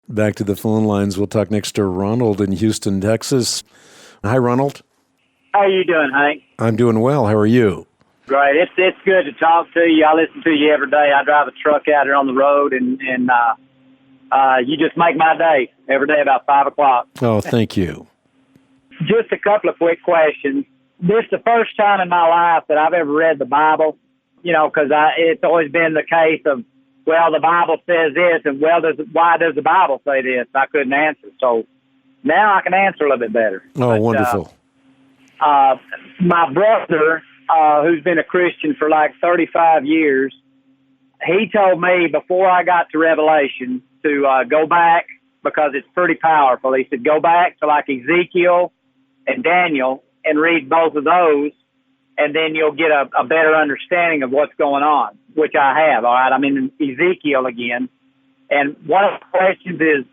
Back to the phone lines. We'll talk next to Ronald in Houston, Texas. Hi, Ronald. How are you doing, Hank? I'm doing well. How are you? Great. It's good to talk to you. I listen to you every day. I drive a truck out here on the road, and you just make my day every day about 5 o'clock. Oh, thank you. Just a couple of quick questions. This is the first time in my life that I've ever read the Bible, because it's always been the case of, well, the Bible says this, and why does the Bible say this? I couldn't answer. So now I can answer a little bit better. Oh, wonderful. My brother, who's been a Christian for like 35 years, he told me before I got to Revelation to go back because it's pretty powerful. He said, go back to like Ezekiel and Daniel and read both of those, and then you'll get a better understanding of what's going on, which I have, all right? I'm in Ezekiel again. And one of the questions is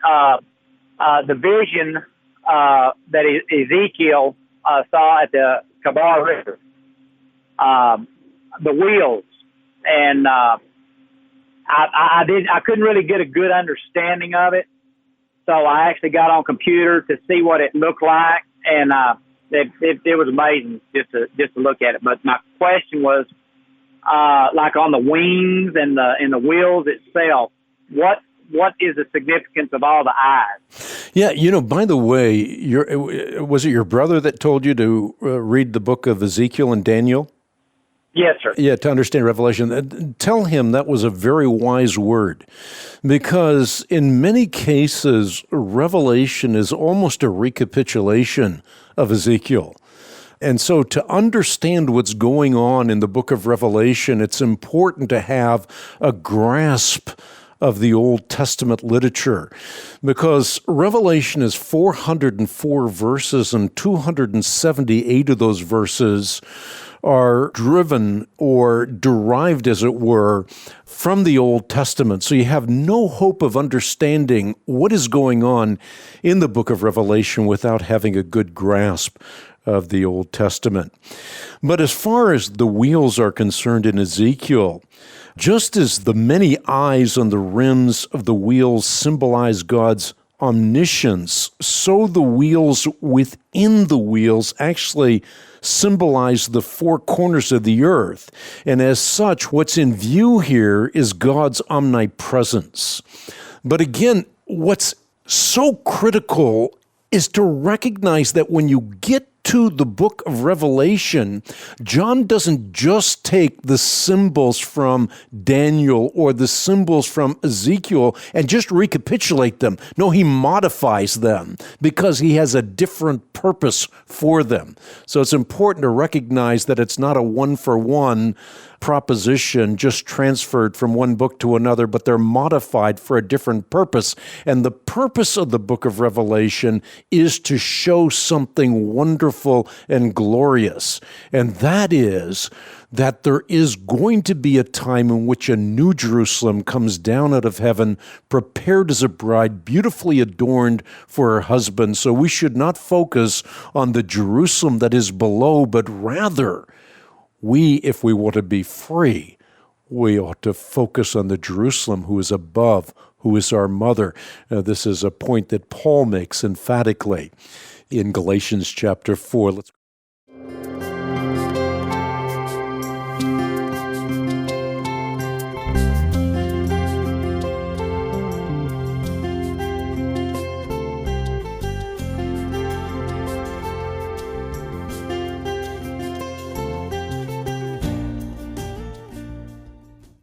the vision that Ezekiel saw at the �𝘁𝑎 River, the wheels. And I couldn't really get a good understanding of it, so I actually got on computer to see what it looked like, and it was amazing just to look at it. But my question was, like on the wings and the wheels itself, what is the significance of all the eyes? Yeah, by the way, was it your brother that told you to read the book of Ezekiel and Daniel? Yes, sir. Yeah, to understand Revelation. Tell him that was a very wise word, because in many cases, Revelation is almost a recapitulation of Ezekiel. And so to understand what's going on in the book of Revelation, it's important to have a grasp of the Old Testament literature, because Revelation is 404 verses, and 278 of those verses are driven or derived, as it were, from the Old Testament. So you have no hope of understanding what is going on in the book of Revelation without having a good grasp of the Old Testament. But as far as the wheels are concerned in Ezekiel, just as the many eyes on the rims of the wheels symbolize God's omniscience, so the wheels within the wheels actually symbolize the four corners of the earth. And as such, what's in view here is God's omnipresence. But again, what's so critical is to recognize that when you get to the book of Revelation, John doesn't just take the symbols from Daniel or the symbols from Ezekiel and just recapitulate them. No, he modifies them because he has a different purpose for them. So it's important to recognize that it's not a one-for-one proposition just transferred from one book to another, but they're modified for a different purpose. And the purpose of the book of Revelation is to show something wonderful and glorious. And that is that there is going to be a time in which a new Jerusalem comes down out of heaven, prepared as a bride, beautifully adorned for her husband. So we should not focus on the Jerusalem that is below, but rather, if we want to be free, we ought to focus on the Jerusalem who is above, who is our mother. This is a point that Paul makes emphatically in Galatians chapter 4.